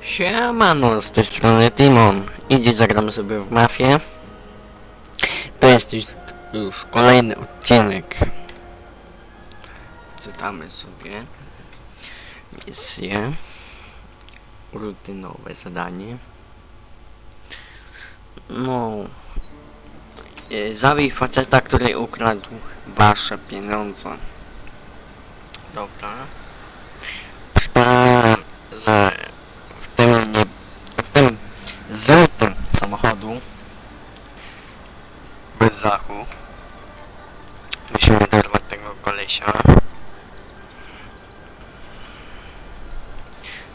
Siemano, z tej strony Timon i dziś zagramy sobie w Mafię. To jest już kolejny odcinek. Czytamy sobie misje, rutynowe zadanie. No, zabij faceta, który ukradł wasze pieniądze. Dobra. Przypomnę, że w tym żółtym samochodu bez dachu musimy dorwać tego kolesia.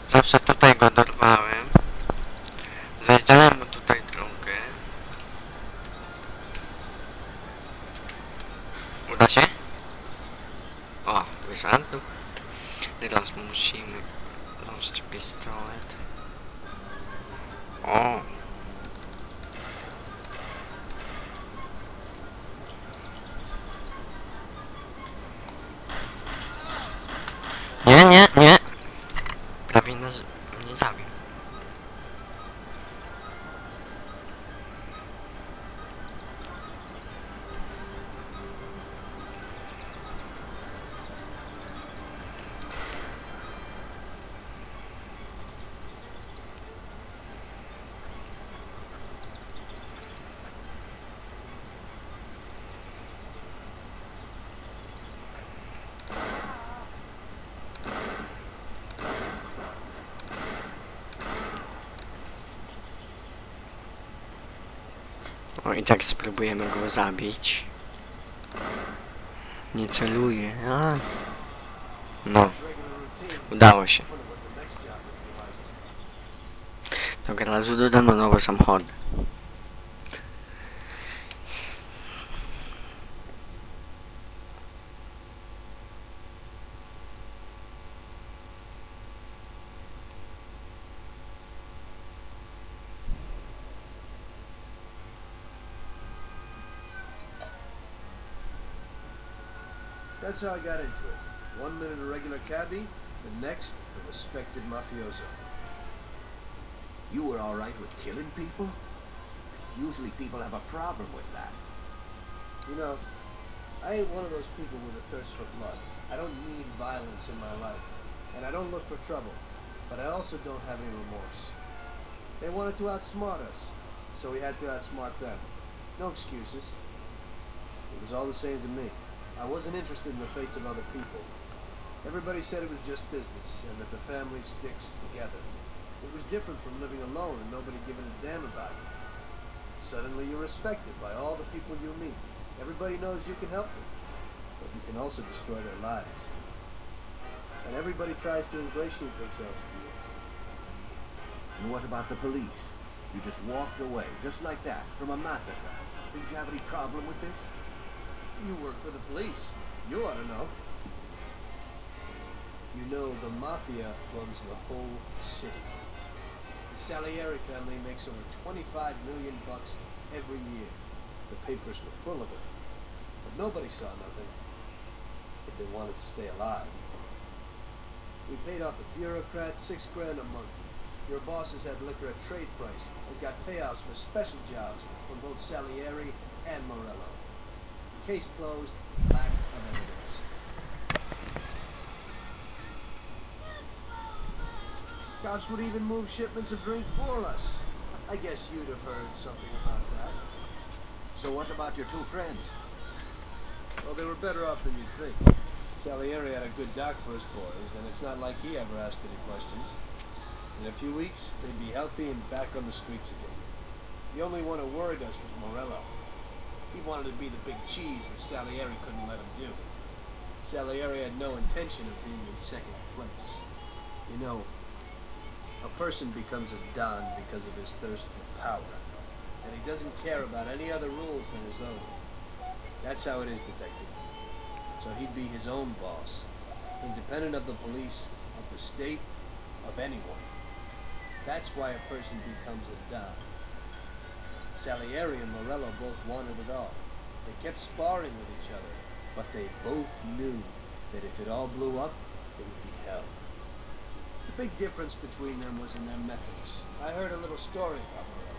Zawsze tutaj go dorwałem. Zajrzałem mu tutaj drogę. Uda się? O, wyszedł. Teraz musimy wziąć pistolet. O! Nie! Prawie nas nie zabił. O, i tak spróbujemy go zabić. Nie celuję, a? No, udało się. Dobra, dodano nowe samochody. That's how I got into it. 1 minute a regular cabbie, the next a respected mafioso. You were all right with killing people? Usually people have a problem with that. You know, I ain't one of those people with a thirst for blood. I don't need violence in my life, and I don't look for trouble, but I also don't have any remorse. They wanted to outsmart us, so we had to outsmart them. No excuses. It was all the same to me. I wasn't interested in the fates of other people. Everybody said it was just business, and that the family sticks together. It was different from living alone and nobody giving a damn about you. Suddenly you're respected by all the people you meet. Everybody knows you can help them, but you can also destroy their lives. And everybody tries to ingratiate themselves to you. And what about the police? You just walked away, just like that, from a massacre. Didn't you have any problem with this? You work for the police. You ought to know. You know, the Mafia runs the whole city. The Salieri family makes over 25 million bucks every year. The papers were full of it. But nobody saw nothing if they wanted to stay alive. We paid off a bureaucrat $6 grand a month. Your bosses had liquor at trade price and got payouts for special jobs from both Salieri and Morello. Case closed, lack of evidence. Cops would even move shipments of drink for us. I guess you'd have heard something about that. So what about your two friends? Well, they were better off than you'd think. Salieri had a good doc for his boys, and it's not like he ever asked any questions. In a few weeks, they'd be healthy and back on the streets again. The only one who worried us was Morello. He wanted to be the big cheese, which Salieri couldn't let him do. Salieri had no intention of being in second place. You know, a person becomes a don because of his thirst for power, and he doesn't care about any other rules than his own. That's how it is, detective. So he'd be his own boss, independent of the police, of the state, of anyone. That's why a person becomes a don. Salieri and Morello both wanted it all. They kept sparring with each other, but they both knew that if it all blew up, it would be hell. big difference between them was in their methods. I heard a little story about Morello.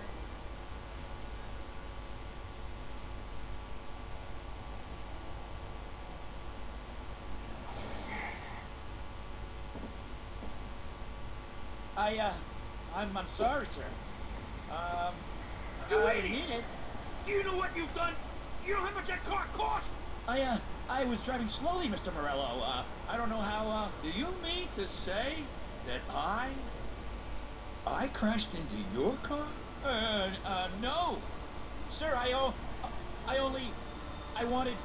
I'm sorry, sir. You I idiot! mean it. Do you know what you've done? You know how much that car cost? I was driving slowly, Mr. Morello. I don't know how, Do you mean to say that I crashed into your car? no. Sir, I wanted,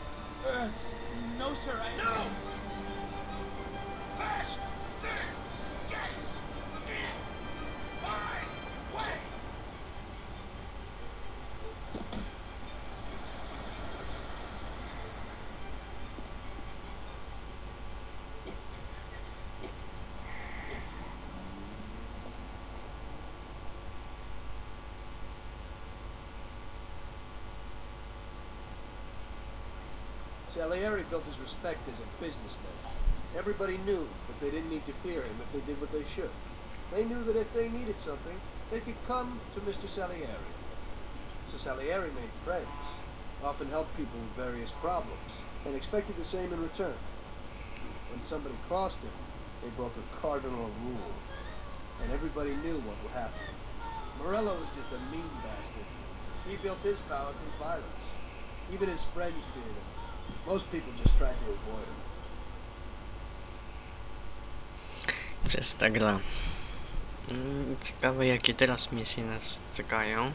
no, sir, No! Faster! Get in my way! Salieri built his respect as a businessman. Everybody knew that they didn't need to fear him if they did what they should. They knew that if they needed something, they could come to Mr. Salieri. So Salieri made friends, often helped people with various problems, and expected the same in return. When somebody crossed him, they broke a cardinal rule, and everybody knew what would happen. Morello was just a mean bastard. He built his power through violence. Even his friends feared him. Most people just tried to avoid him. Czysta gra. Ciekawe jakie teraz misje nas czekają.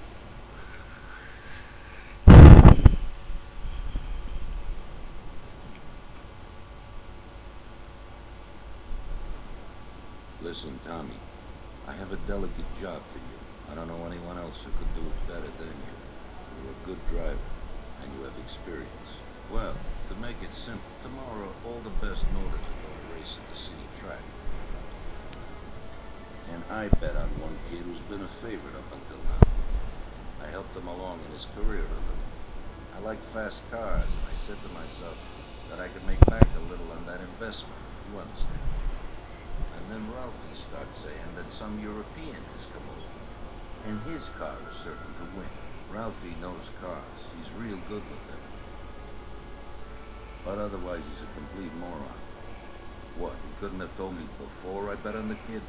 Listen, Tommy, I have a delicate job for you. I don't know anyone else who could do it better than you. You're a good driver, and you have experience. Well, to make it simple, tomorrow all the best motors are going to race at the city track. And I bet on one kid who's been a favorite up until now. I helped him along in his career a little. I like fast cars, and I said to myself that I could make back a little on that investment, you understand. And then Ralphie starts saying that some European has come over, and his car is certain to win. Ralphie knows cars. He's real good with them. But otherwise he's a complete moron. What, he couldn't have told me before I bet on the kid?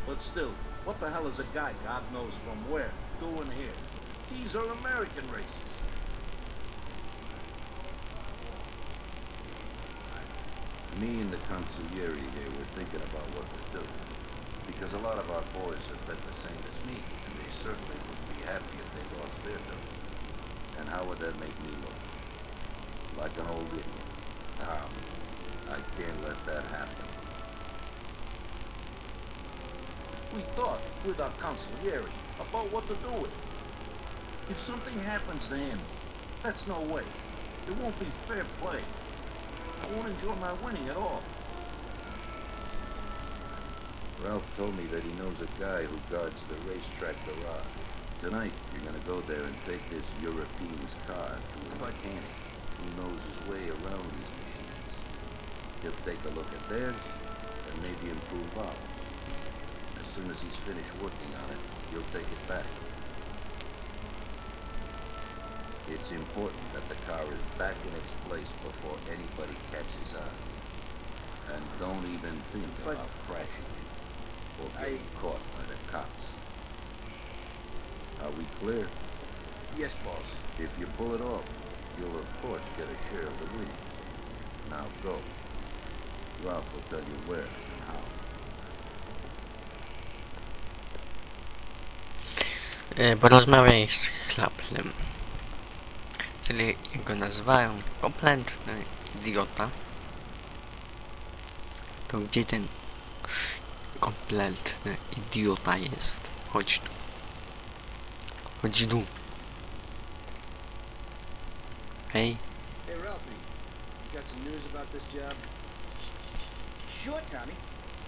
But still, what the hell is a guy, God knows from where, doing here? These are American races. Me and the consigliere here were thinking about what to do. Because a lot of our boys have bet the same as me, and they certainly would be happy if they lost their dough. And how would that make me look? Like an old idiot. How? I can't let that happen. We thought, with our consigliere, about what to do with it. If something happens to him, that's no way. It won't be fair play. I won't enjoy my winning at all. Ralph told me that he knows a guy who guards the racetrack garage. Tonight, you're gonna go there and take this European's car to a mechanic who knows his way around these machines. He'll take a look at theirs and maybe improve ours. As soon as he's finished working on it, he'll take it back. It's important that the car is back in its place before anybody catches on. And don't even think about crashing it or getting caught by the cops. Are we clear? Yes, boss. If you pull it off, you'll of course get a share of the winnings. Now go. Ralph will tell you where and how. Porozmawiaj z Chlaplem. Czyli go nazywają kompletny idiota. To gdzie ten kompletny idiota jest? Chodź tu. Chodź tu. Hej. Hey, Ralphie, you got some news about this job? Sure, Tommy.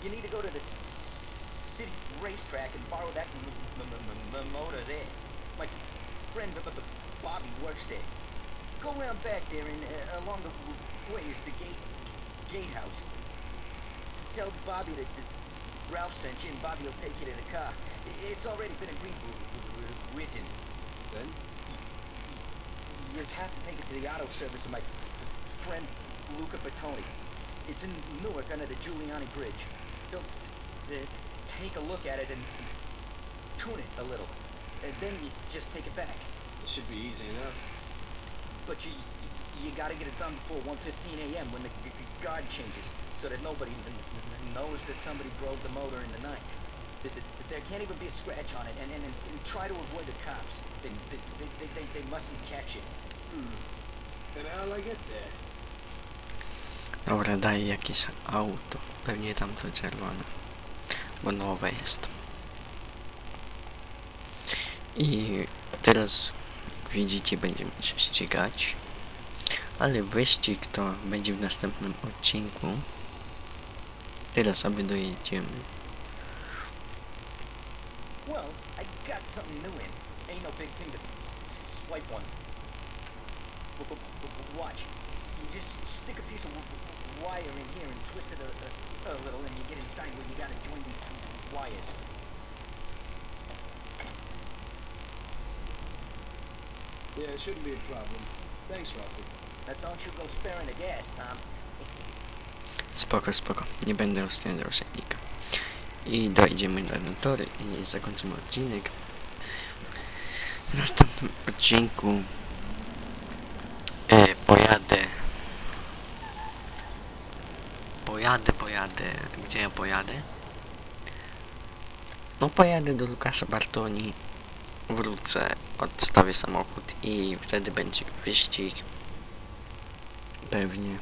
You need to go to the city racetrack and borrow that motor there. My friend Bobby works there. Go around back there and along the way is the gatehouse. tell Bobby that Ralph sent you and Bobby will take you to the car. It's already been agreed with him. Then? You just have to take it to the auto service of my friend Luca Bertoni. It's in Newark under the Giuliani Bridge. They'll take a look at it and tune it a little. And then you just take it back. It should be easy enough. But you gotta get it done before 1:15 a.m. when the guard changes, so that nobody even knows that somebody drove the motor in the night. There can't even be a scratch on it, and try to avoid the cops. They mustn't catch it. And how'll I get there? Dobra, daj jakieś auto. Pewnie tam to czerwone. Bo nowe jest. I teraz widzicie, będziemy się ścigać. Ale wyścig to będzie w następnym odcinku. Teraz sobie dojedziemy. Well, I got something new in. Ain't no big thing to swipe one. Watch. You just stick a piece of wire in here and twist it a little, and you get inside where you gotta join these wires. Yeah, it shouldn't be a problem. Thanks, Ralphie. Now don't you go sparing the gas, Tom. Spoko, spoko. Nie będę oszczędzał silnika. I dojdziemy na tory i zakończymy odcinek. W następnym odcinku pojadę. Gdzie ja pojadę? No pojadę do Lukasa Bartoni. Wrócę, odstawię samochód i wtedy będzie wyścig. Pewnie.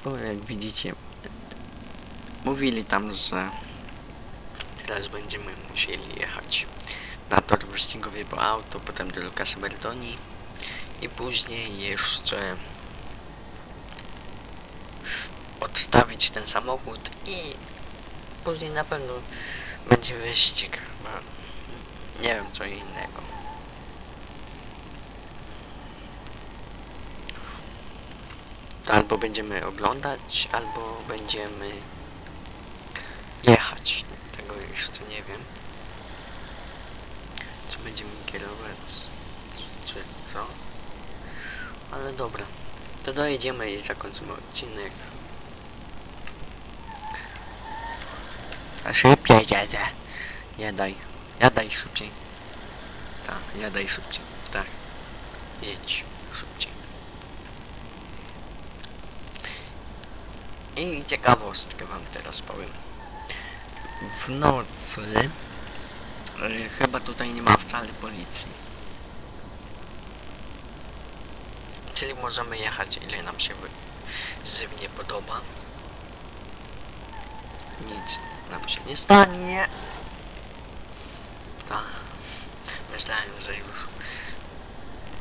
Bo jak widzicie, mówili tam, że teraz będziemy musieli jechać na tor wyścigowy po auto, potem do Lukasa Bertoni i później jeszcze odstawić ten samochód i później na pewno będzie wyścig. Nie wiem, co innego. To albo będziemy oglądać, albo będziemy jechać. Tego jeszcze nie wiem. Czy będziemy kierować, czy co? Ale dobra. To dojedziemy i zakończymy odcinek. A szybciej jedzie. Jadaj szybciej. Tak, jadaj szybciej. Tak. Jedź szybciej. I ciekawostkę wam teraz powiem. W nocy chyba tutaj nie ma wcale policji. Czyli możemy jechać ile nam się żywnie podoba. Nic nam się nie stanie. Tak. Myślałem, że już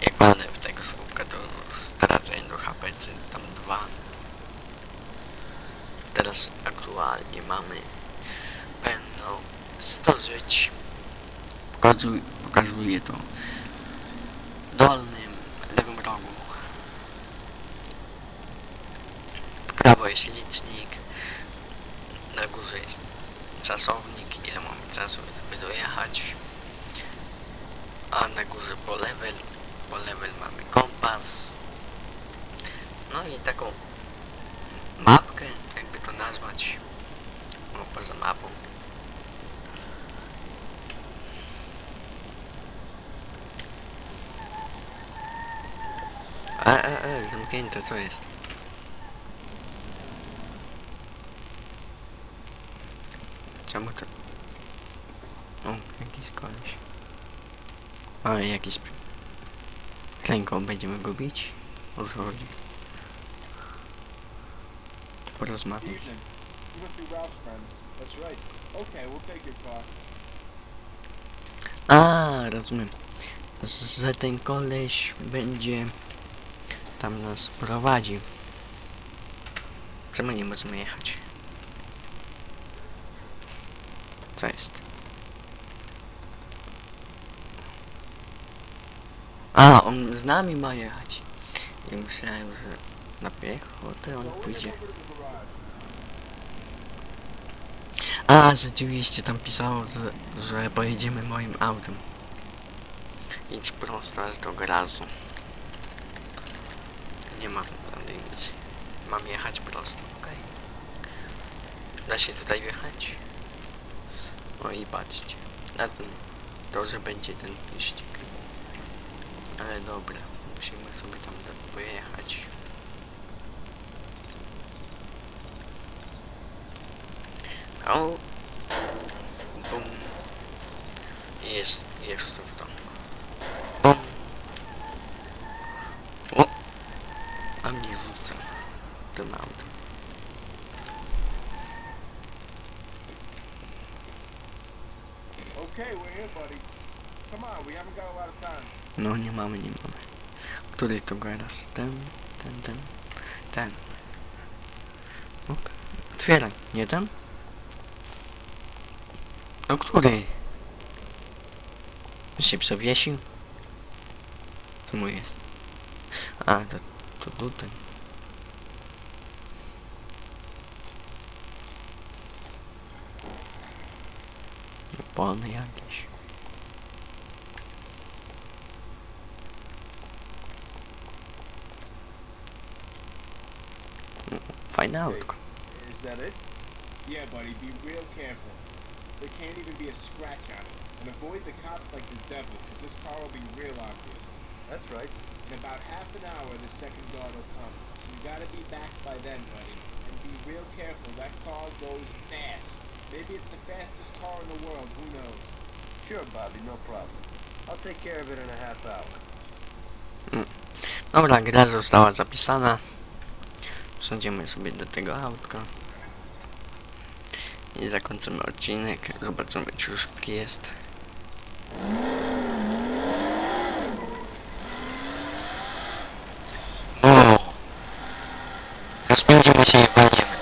jak walnę w tego słupka, to już tracę do HP, czy tam 2. Teraz aktualnie mamy pełno 100 żyć. Pokazuje to w dolnym lewym rogu. W prawo jest licznik. Na górze jest czasownik, ile mamy czasu, żeby dojechać. A na górze po level mamy kompas. No i taką mapkę, jakby to nazwać. O, poza mapą. Zamknięte, co jest? Czemu to? O, jakiś koleś. A, jakiś... Ręką będziemy go bić? O co chodzi? Porozmawiam. Evening. You must be Ralph's friend. That's right. Okay, we'll take your car. A, rozumiem. Że ten koleś będzie tam nas prowadził. Czemu nie możemy jechać? Co jest? A, on z nami ma jechać. Ja myślałem, że na piechotę on Go in pójdzie. and over to the garage. A, rzeczywiście tam pisało, że pojedziemy moim autem. Idź prosto aż do garażu. Nie ma żadnej misji. Mam jechać prosto, okej. Da się tutaj wjechać? O i patrzcie. Na ten, to, że będzie ten wyścig. Ale dobra, musimy sobie tam pojechać. O! Bum. Jest jeszcze w to. Bum. O! A mnie rzuca tym autem. Okay, we're here, buddy. Come on, we haven't got a lot of time. No nie mamy. Który to garaż? Ten. Ok. Otwieraj, nie ten? No który? Się przewiesił? Co mu jest? A, to tutaj. Opony jakieś. Fajne autko. Is that it? Yeah, buddy, be real careful. There can't even be a scratch on it. And avoid the cops like the devil, because this car will be real obvious. That's right. In about half an hour, the second guard will come. You gotta be back by then, buddy. And be real careful, that car goes fast. Maybe it's the fastest car in the world, who knows? Sure, Bobby, no problem. I'll take care of it in a half hour. Dobra, gra została zapisana. Wsiądziemy sobie do tego autka. I zakończymy odcinek. Zobaczymy, czy już jest. O! Rozpędzimy się i walniemy.